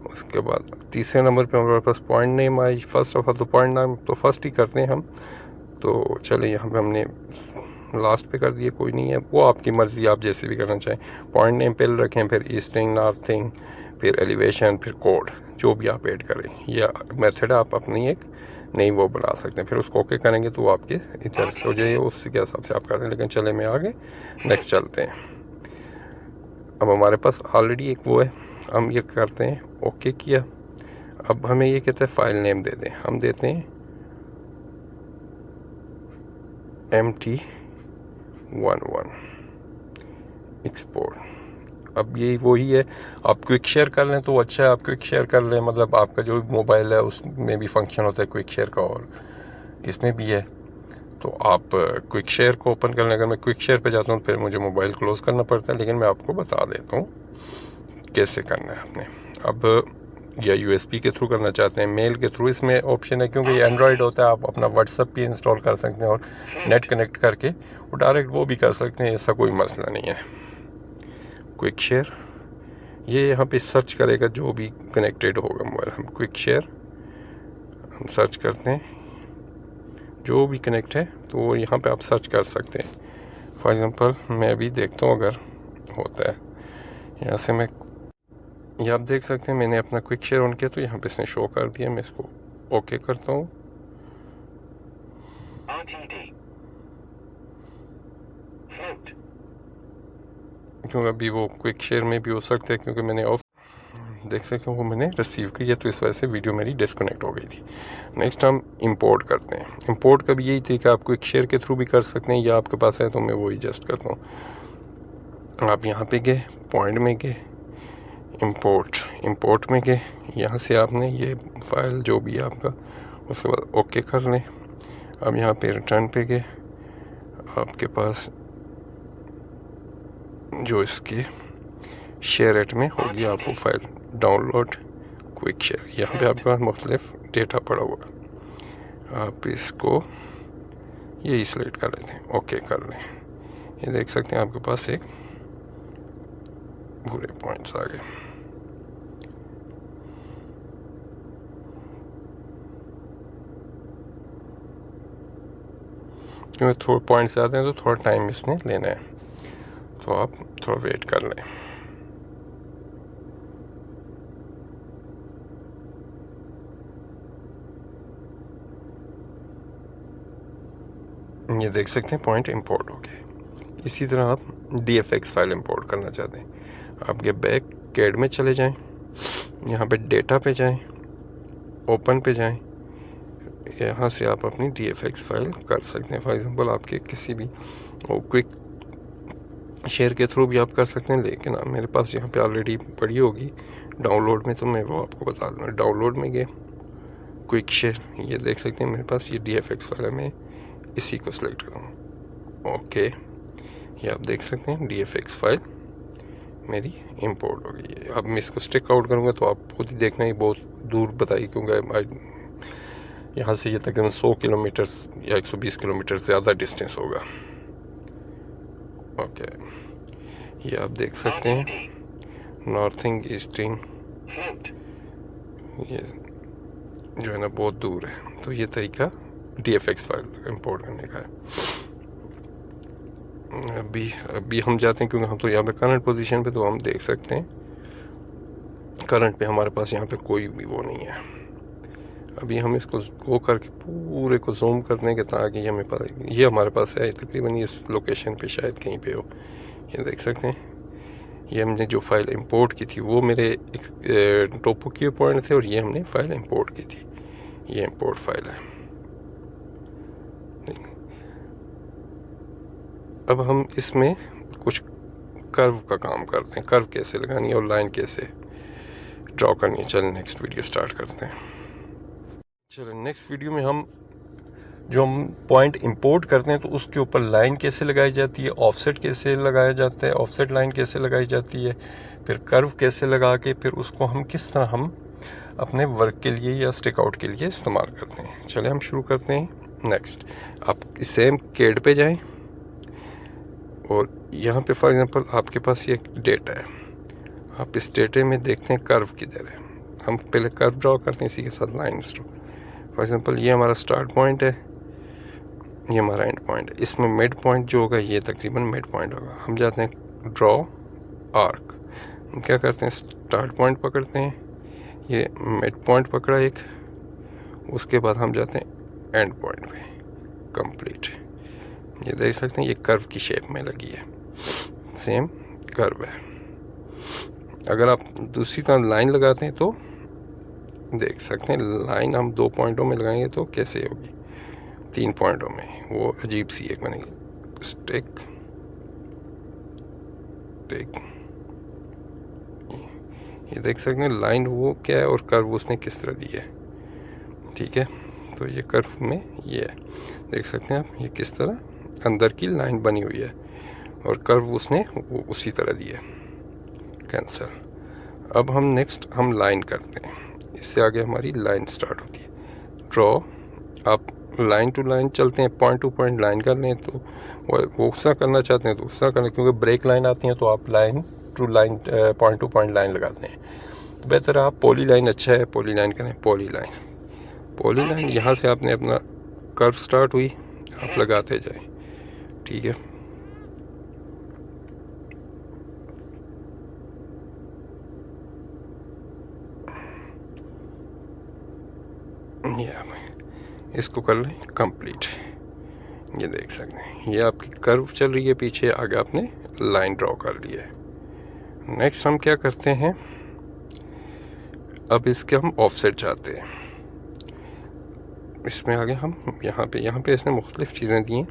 उसके बाद तीसरे नंबर पे हमारे पास पॉइंट नेम आई। फर्स्ट ऑफ ऑल तो पॉइंट नाम तो फर्स्ट ही करते हैं हम, तो चले यहाँ पे हमने लास्ट पे कर दिए, कोई नहीं है, वो आपकी मर्ज़ी, आप जैसे भी करना चाहें। पॉइंट नेम पहले रखें, फिर ईस्टिंग, नॉर्थिंग, फिर एलिवेशन, फिर कोड, जो भी आप ऐड करें। या मेथड आप अपनी एक नई वो बना सकते हैं, फिर उसको ओके करेंगे तो वो आपके इधर से हो जाइए, उसके हिसाब से आप करते हैं। लेकिन चले मैं आगे नेक्स्ट चलते हैं। अब हमारे पास ऑलरेडी एक वो है, हम ये करते हैं, ओके किया। अब हमें ये कहते हैं फाइल नेम दे दें, हम देते हैं MT11 एक्सपोर्ट। अब यही वही है, आप क्विक शेयर कर लें तो अच्छा है, आप क्विक शेयर कर लें, मतलब आपका जो मोबाइल है उसमें भी फंक्शन होता है क्विक शेयर का, और इसमें भी है, तो आप क्विक शेयर को ओपन कर लें। अगर मैं क्विक शेयर पे जाता हूँ फिर मुझे मोबाइल क्लोज़ करना पड़ता है, लेकिन मैं आपको बता देता हूँ कैसे करना है आपने। अब या USB के थ्रू करना चाहते हैं, मेल के थ्रू, इसमें ऑप्शन है, क्योंकि ये एंड्रॉयड होता है, आप अपना व्हाट्सएप भी इंस्टॉल कर सकते हैं और नेट कनेक्ट करके वो डायरेक्ट वो भी कर सकते हैं, ऐसा कोई मसला नहीं है। क्विक शेयर, ये यहाँ पे सर्च करेगा जो भी कनेक्टेड होगा मोबाइल, हम क्विक शेयर हम सर्च करते हैं, जो भी कनेक्ट है तो यहाँ पे आप सर्च कर सकते हैं। फॉर एग्ज़ाम्पल मैं भी देखता हूँ अगर होता है, यहाँ से मैं, ये आप देख सकते हैं मैंने अपना क्विक शेयर ऑन किया तो यहाँ पे इसने शो कर दिया। मैं इसको ओके करता हूँ, क्योंकि अभी वो क्विक शेयर में भी हो सकता है, क्योंकि मैंने ऑफ, देख सकते हो वो मैंने रिसीव किया, तो इस वजह से वीडियो मेरी डिस्कनेक्ट हो गई थी। नेक्स्ट हम इंपोर्ट करते हैं। इंपोर्ट का भी यही तरीका, आप क्विक शेयर के थ्रू भी कर सकते हैं, या आपके पास है तो मैं वही जस्ट करता हूँ। आप यहाँ पे गए, पॉइंट में गए, इंपोर्ट में गए, यहाँ से आपने ये फाइल जो भी है आपका, उसके बाद ओके कर लें। अब यहाँ पे रिटर्न पे गए, आपके पास जो इसके शेयर एट में होगी, आप वो फाइल डाउनलोड क्विक शेयर, यहाँ पे आपके पास मुख्तलिफ डेटा पड़ा हुआ, आप इसको यही सिलेक्ट कर लेते हैं, ओके कर लें। ये देख सकते हैं आपके पास एक पूरे पॉइंट्स आ गए। क्योंकि थोड़े पॉइंट्स आते हैं तो थोड़ा टाइम इसने लेना है, तो आप थोड़ा वेट कर लें। ये देख सकते हैं पॉइंट इंपोर्ट हो गए। इसी तरह आप DFX फाइल इंपोर्ट करना चाहते हैं, आपके बैक कैड में चले जाएं, यहाँ पे डेटा पे जाएं, ओपन पे जाएं, यहाँ से आप अपनी DFX फाइल कर सकते हैं। फॉर एग्जांपल आपके किसी भी क्विक शेयर के थ्रू भी आप कर सकते हैं, लेकिन मेरे पास यहाँ पे ऑलरेडी पड़ी होगी डाउनलोड में, तो मैं वो आपको बता दूँगा। डाउनलोड में गए, क्विक शेयर, ये देख सकते हैं मेरे पास ये DFX फाइल है, मैं इसी को सिलेक्ट करूँगा। ओके, ये आप देख सकते हैं DFX फाइल मेरी इंपोर्ट हो गई है। अब मैं इसको स्टिक आउट करूँगा तो आप खुद ही देखना, ही बहुत दूर बताइए, क्योंकि यहाँ से ये तकरीबन 100 किलोमीटर या 120 किलोमीटर ज़्यादा डिस्टेंस होगा। ओके, ये आप देख सकते हैं नॉर्थिंग ईस्टिंग, ये जो है ना बहुत दूर है। तो ये तरीका DFX फाइल इंपोर्ट करने का है। अभी हम जाते हैं, क्योंकि हम तो यहाँ पे करंट पोजीशन पे, तो हम देख सकते हैं करंट पे हमारे पास यहाँ पे कोई भी वो नहीं है। अभी हम इसको गो करके पूरे को जूम करते हैं कि ताकि हमें पता, ये हमारे पास है तकरीबन इस लोकेशन पे शायद कहीं पे हो। ये देख सकते हैं ये हमने जो फाइल इंपोर्ट की थी वो मेरे एक टोपो की पॉइंट थे, और ये हमने फाइल इंपोर्ट की थी, ये इंपोर्ट फाइल है। अब हम इसमें कुछ कर्व का काम करते हैं, कर्व कैसे लगानी है और लाइन कैसे ड्रॉ करनी है। चलिए नेक्स्ट वीडियो स्टार्ट करते हैं। चलिए नेक्स्ट वीडियो में हम पॉइंट इंपोर्ट करते हैं तो उसके ऊपर लाइन कैसे लगाई जाती है, ऑफसेट कैसे लगाया जाता है, ऑफसेट लाइन कैसे लगाई जाती है, फिर कर्व कैसे लगा के फिर उसको हम किस तरह हम अपने वर्क के लिए या स्टिक आउट के लिए इस्तेमाल करते हैं। चलिए हम शुरू करते हैं। नेक्स्ट, आप सेम कैड पे जाएं और यहाँ पे फॉर एग्जांपल आपके पास ये डेटा है, आप इस डेटे में देखते हैं कर्व किधर है। हम पहले कर्व ड्रॉ करते हैं, इसी के साथ लाइन ड्रॉ। फॉर एग्जांपल ये हमारा स्टार्ट पॉइंट है, ये हमारा एंड पॉइंट है, इसमें मिड पॉइंट जो होगा ये तकरीबन मिड पॉइंट होगा। हम जाते हैं ड्रॉ आर्क, हम क्या करते हैं स्टार्ट पॉइंट पकड़ते हैं, ये मिड पॉइंट पकड़ा एक, उसके बाद हम जाते हैं एंड पॉइंट पे, कंप्लीट। ये देख सकते हैं ये कर्व की शेप में लगी है, सेम कर्व है। अगर आप दूसरी तरह लाइन लगाते हैं तो देख सकते हैं लाइन हम 2 पॉइंटों में लगाएंगे तो कैसे होगी, 3 पॉइंटों में, वो अजीब सी एक बनेगी। स्टिक टिक, ये देख सकते हैं लाइन वो क्या है और कर्व उसने किस तरह दी है। ठीक है, तो ये कर्व में ये है, देख सकते हैं आप ये किस तरह अंदर की लाइन बनी हुई है, और कर्व उसने वो उसी तरह दी है। कैंसल। अब हम नेक्स्ट हम लाइन करते हैं, इससे आगे हमारी लाइन स्टार्ट होती है। ड्रॉ, आप लाइन टू लाइन चलते हैं, पॉइंट टू पॉइंट लाइन कर लें तो वो उस तरह करना चाहते हैं तो उस तरह करें, क्योंकि ब्रेक लाइन आती हैं तो आप line to line point to point line लगाते हैं। तो बेहतर आप पॉली लाइन अच्छा है, पॉली लाइन करें। पॉली लाइन यहाँ से आपने अपना कर्व स्टार्ट हुई, आप लगाते जाएं। ठीक है, ये इसको कर लें कंप्लीट। ये देख सकते हैं ये आपकी कर्व चल रही है पीछे, आगे आपने लाइन ड्रॉ कर ली है। नेक्स्ट हम क्या करते हैं, अब इसके हम ऑफसेट चाहते हैं। इसमें आगे हम यहाँ पे इसने मुख्तलिफ चीज़ें दी हैं।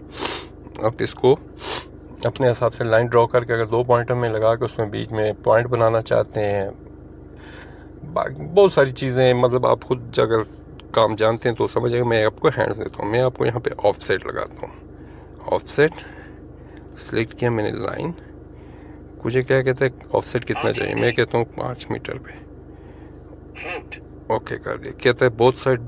आप इसको अपने हिसाब से लाइन ड्रॉ करके अगर 2 पॉइंटों में लगा के उसमें बीच में पॉइंट बनाना चाहते हैं, बहुत सारी चीज़ें, मतलब आप खुद अगर काम जानते हैं तो समझ आएगा। मैं आपको हैंड्स देता हूँ, मैं आपको यहाँ पे ऑफसेट लगाता हूँ। ऑफसेट सिलेक्ट किया मैंने लाइन, मुझे क्या कहता है ऑफसेट कितना चाहिए, मैं कहता हूँ 5 मीटर पे। ओके कर दिया। कहता है बोथ साइड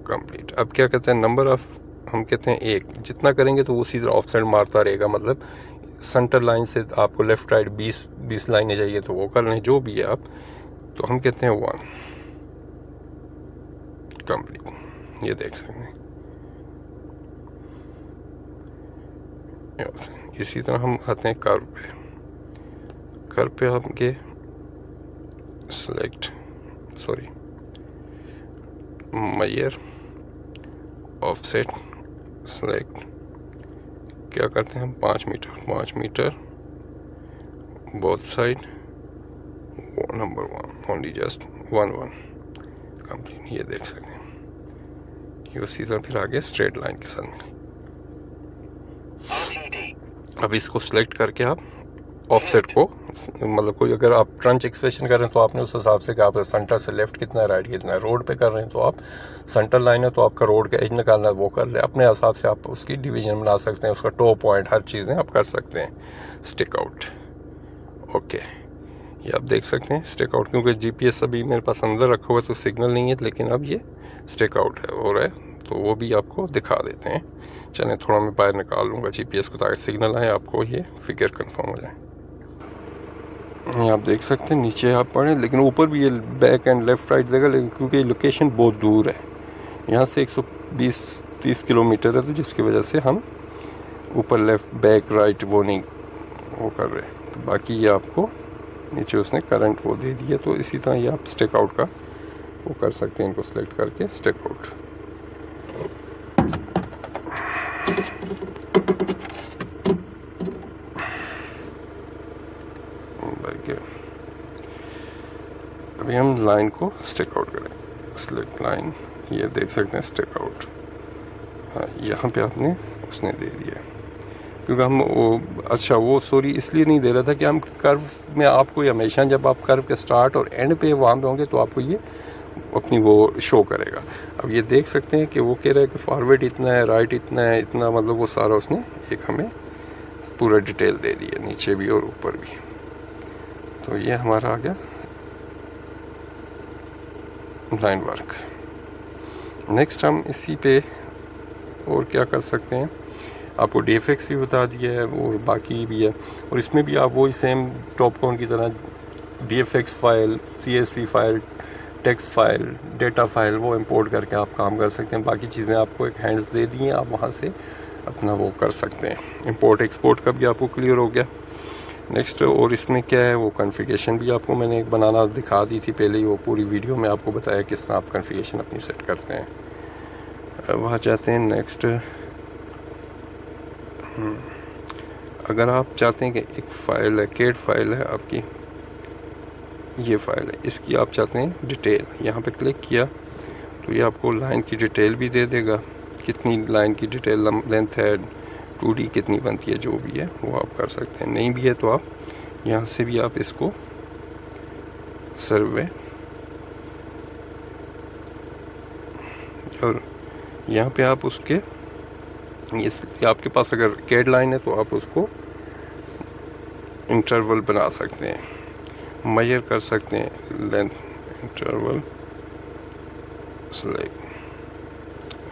कंप्लीट। अब क्या कहते हैं नंबर ऑफ, हम कहते हैं 1, जितना करेंगे तो उसी तरह ऑफसेट मारता रहेगा। मतलब सेंटर लाइन से आपको लेफ़्ट राइट 20 लाइनें चाहिए तो वो कर लें, जो भी है आप। तो हम कहते हैं 1 कंप्लीट। ये देख सकते हैं इसी तरह हम आते हैं कर्व पे आपके सेलेक्ट, मेजर ऑफसेट सेलेक्ट, क्या करते हैं हम 5 metre both side, number 1 only just 1 complete. ये देख सकते हैं ये उसी तरह फिर आगे स्ट्रेट लाइन के साथ मिले। अब इसको सिलेक्ट करके आप ऑफसेट को, मतलब कोई अगर आप ट्रंच एक्सप्रेशन कर रहे हैं तो आपने उस हिसाब से कि आप सेंटर से लेफ्ट कितना है, राइट कितना है। रोड पे कर रहे हैं तो आप सेंटर लाइन है तो आपका रोड का एज निकालना है, वो कर ले। अपने हिसाब से आप उसकी डिवीजन बना सकते हैं, उसका टॉप पॉइंट हर चीज़ें आप कर सकते हैं। स्टिक आउट, ओके, ये आप देख सकते हैं स्टिक आउट, क्योंकि GPS अभी मेरे पास अंदर रखा हुआ है तो सिग्नल नहीं है, लेकिन अब ये स्टिक आउट है हो रहा है तो वो भी आपको दिखा देते हैं। चलें थोड़ा मैं बाहर निकाल लूँगा GPS को ताकि सिग्नल आए, आपको ये फिगर कंफर्म हो जाए। आप देख सकते हैं नीचे आप पढ़ें, लेकिन ऊपर भी ये बैक एंड लेफ़्ट राइट देगा, लेकिन क्योंकि लोकेशन बहुत दूर है, यहाँ से 120-30 किलोमीटर है, तो जिसकी वजह से हम ऊपर लेफ़्ट बैक राइट वो नहीं वो कर रहे। तो बाकी ये आपको नीचे उसने करंट वो दे दिया, तो इसी तरह ये आप स्टिक आउट का वो कर सकते हैं, इनको सेलेक्ट करके स्टिक आउट। अभी हम लाइन को स्टिक आउट करें, सिलेक्ट लाइन, ये देख सकते हैं स्टिक आउट। हाँ, यहाँ पे आपने उसने दे दिया, क्योंकि हम वो अच्छा वो सॉरी इसलिए नहीं दे रहा था कि हम कर्व में आपको हमेशा जब आप कर्व के स्टार्ट और एंड पे वहाँ पे होंगे तो आपको ये अपनी वो शो करेगा। अब ये देख सकते हैं कि वो कह रहा है कि फॉरवर्ड इतना है, राइट इतना है, इतना, मतलब वो सारा उसने एक हमें पूरा डिटेल दे दी है, नीचे भी और ऊपर भी। तो ये हमारा आ गया लाइन वर्क। नेक्स्ट हम इसी पे और क्या कर सकते हैं, आपको DFX भी बता दिया है और बाकी भी है, और इसमें भी आप वही सेम टॉपकॉन की तरह DFX file, CSV file, text file, data file वो इंपोर्ट करके आप काम कर सकते हैं। बाकी चीज़ें आपको एक हैंड्स दे दी हैं, आप वहाँ से अपना वो कर सकते हैं। इंपोर्ट एक्सपोर्ट का भी आपको क्लियर हो गया। नेक्स्ट और इसमें क्या है, वो कॉन्फ़िगरेशन भी आपको मैंने एक बनाना दिखा दी थी पहले ही, वो पूरी वीडियो में आपको बताया किस तरह आप कॉन्फ़िगरेशन अपनी सेट करते हैं। वहाँ चाहते हैं नेक्स्ट, अगर आप चाहते हैं कि एक फ़ाइल है, कैट फाइल है आपकी, ये फाइल है, इसकी आप चाहते हैं डिटेल, यहाँ पे क्लिक किया तो ये आपको लाइन की डिटेल भी दे देगा, कितनी लाइन की डिटेल लेंथ है, 2D कितनी बनती है, जो भी है वो आप कर सकते हैं। नहीं भी है तो आप यहाँ से भी आप इसको सर्वे, और यहाँ पे आप उसके ये आपके पास अगर कैड लाइन है तो आप उसको इंटरवल बना सकते हैं, मेजर कर सकते हैं लेंथ, इंटरवल सेलेक्ट,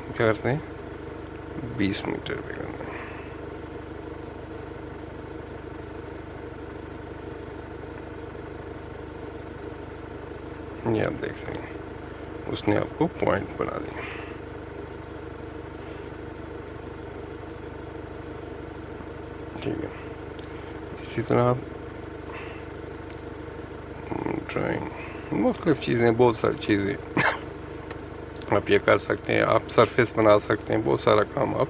क्या करते हैं 20 मीटर पे करना है। ये आप देख सकते हैं उसने आपको पॉइंट बना दिया। ठीक है, इसी तरह आप ड्राइंग मुख्तलिफ चीज़ें, बहुत सारी चीज़ें आप ये कर सकते हैं। आप सरफेस बना सकते हैं, बहुत सारा काम आप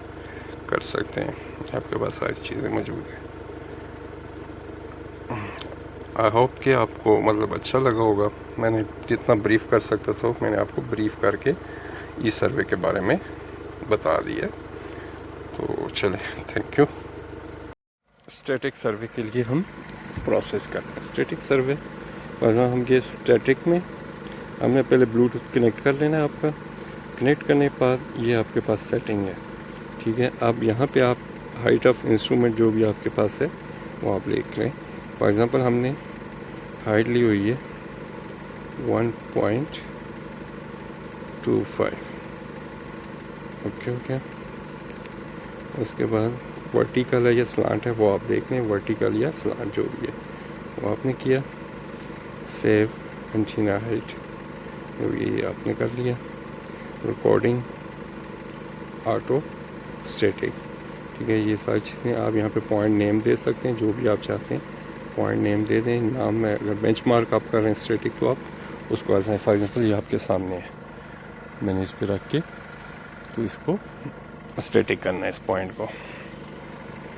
कर सकते हैं, आपके पास सारी चीज़ें मौजूद हैं। आई होप कि आपको मतलब अच्छा लगा होगा। मैंने जितना ब्रीफ़ कर सकता था मैंने आपको ब्रीफ़ करके ई सर्वे के बारे में बता दिया। तो चले, थैंक यू। स्टैटिक सर्वे के लिए हम प्रोसेस करते हैं। स्टैटिक सर्वे वजह हम ये स्टैटिक में हमने पहले ब्लूटूथ कनेक्ट कर लेना है आपका। कनेक्ट करने के बाद ये आपके पास सेटिंग है, ठीक है। अब यहाँ पे आप हाइट ऑफ इंस्ट्रूमेंट जो भी आपके पास है वो आप लिख लें। फॉर एग्ज़ाम्पल हमने हाइट ली हुई है 1.25, ओके। उसके बाद वर्टिकल है या स्लांट है वो आप देख लें, वर्टिकल या स्लांट जो भी है वो आपने किया। सेव एंटीना हाइट जो ये आपने कर लिया। रिकॉर्डिंग ऑटो स्टैटिक, ठीक है। ये सारी चीज़ें आप यहाँ पे पॉइंट नेम दे सकते हैं, जो भी आप चाहते हैं पॉइंट नेम दे दें। नाम में अगर बेंचमार्क आप कर रहे हैं स्टैटिक तो आप उसको ऐसा, फॉर एग्जांपल ये आपके सामने है, मैंने इस पर रख के तो इसको स्टैटिक करना है इस पॉइंट को।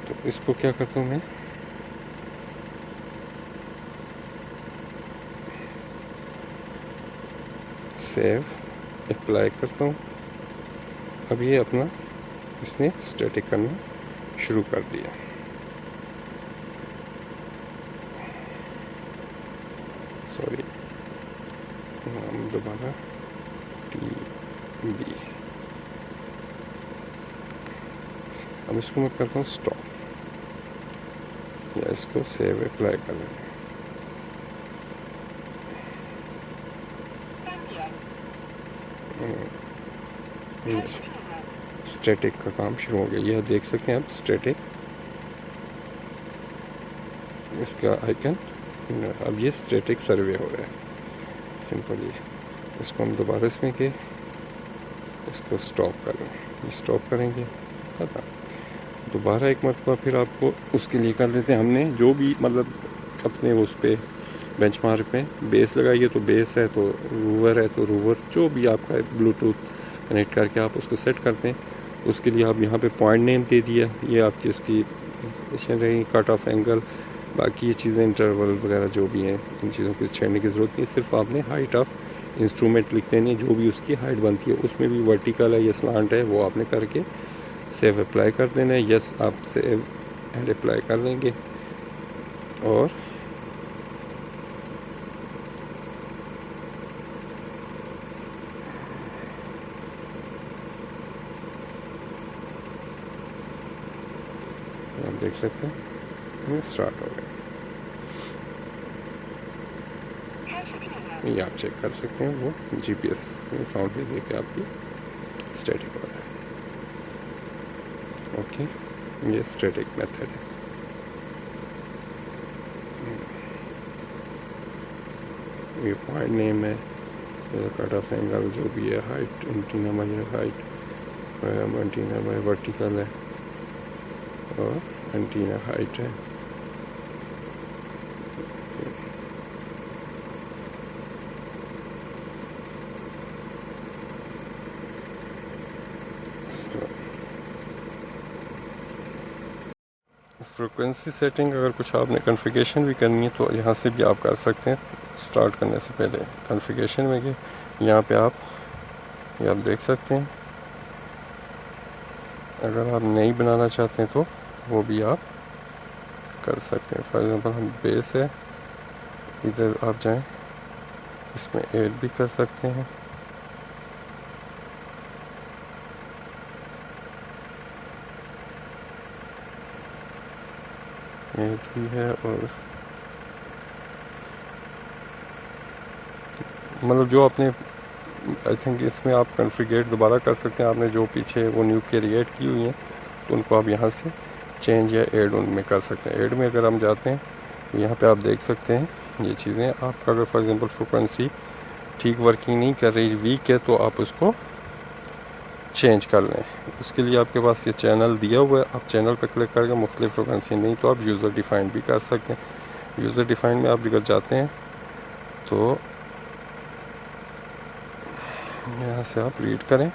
तो इसको क्या करता हूँ मैं, सेव अप्लाई करता हूँ। अब ये अपना इसने स्टैटिक करना शुरू कर दिया। सॉरी, हम दोबारा TB। अब इसको मैं करता हूँ स्टॉप, या इसको सेव अप्लाई कर लेंगे। स्टैटिक का काम शुरू हो गया। यह देख सकते हैं आप स्टैटिक, इसका आइकन। अब ये स्टैटिक सर्वे हो रहा है सिंपल। ये इसको हम दोबारा इसमें के इसको स्टॉप कर लें, ये स्टॉप करेंगे ख़त्म। दोबारा एक मरतबा फिर आपको उसके लिए कर देते हैं हमने जो भी मतलब अपने उस पर बेंचमार्क पे बेस लगाइए, तो बेस है तो रूवर है तो रूवर, जो भी आपका है ब्लूटूथ कनेक्ट करके आप उसको सेट करते हैं। उसके लिए आप यहाँ पे पॉइंट नेम दे दिया, ये आपकी इसकी रही कट ऑफ एंगल, बाकी ये चीज़ें इंटरवल वगैरह जो भी हैं, इन चीज़ों की छेड़ने की ज़रूरत नहीं। सिर्फ आपने हाइट ऑफ इंस्ट्रूमेंट लिख देनी है, जो भी उसकी हाइट बनती है, उसमें भी वर्टिकल है या स्लांट है वो आपने करके सेव अप्लाई कर देना है। यस, आप सेव एंड अप्लाई कर लेंगे और आप देख सकते हैं स्टार्ट हो गया। ये आप चेक कर सकते हैं, वो GPS में साउंड भी दे के आपकी स्टैटिक हो रहा है। ओके, ये स्टैटिक मेथड है। ये पॉइंट नेम है, कट ऑफ एंगल जो भी है, height antenna by height, antenna bye vertical है और एंटीना हाइट है। फ्रिक्वेंसी सेटिंग अगर कुछ आपने कॉन्फ़िगरेशन भी करनी है तो यहाँ से भी आप कर सकते हैं। स्टार्ट करने से पहले कॉन्फ़िगरेशन में गए, यहाँ पे आप ये आप देख सकते हैं। अगर आप नहीं बनाना चाहते हैं तो वो भी आप कर सकते हैं। फॉर एग्ज़ाम्पल हम बेस है, इधर आप जाएं, इसमें ऐड भी कर सकते हैं। ऐड भी है और मतलब जो आपने आई थिंक इसमें आप कॉन्फ़िगर दोबारा कर सकते हैं। आपने जो पीछे वो न्यू क्रिएट की हुई हैं तो उनको आप यहाँ से चेंज या ऐड उनमें कर सकते हैं। ऐड में अगर हम जाते हैं तो यहाँ पे आप देख सकते हैं ये चीज़ें। आपका अगर फॉर एग्ज़ाम्पल फ्रिक्वेंसी ठीक वर्किंग नहीं कर रही, वीक है, तो आप उसको चेंज कर लें। उसके लिए आपके पास ये चैनल दिया हुआ है, आप चैनल पर क्लिक करके मुख्तलिफ फ्रिक्वेंसी, नहीं तो आप यूज़र डिफ़ाइंड भी कर सकते हैं। यूज़र डिफ़ाइंड में आप अगर जाते हैं तो यहाँ से आप रीड करें,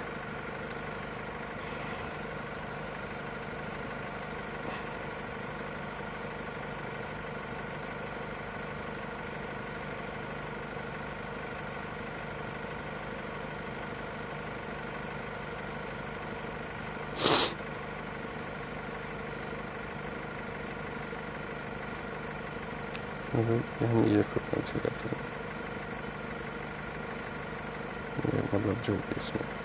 हम ये फ्रिक्वेंसी रखें, ये मतलब जो भी इसमें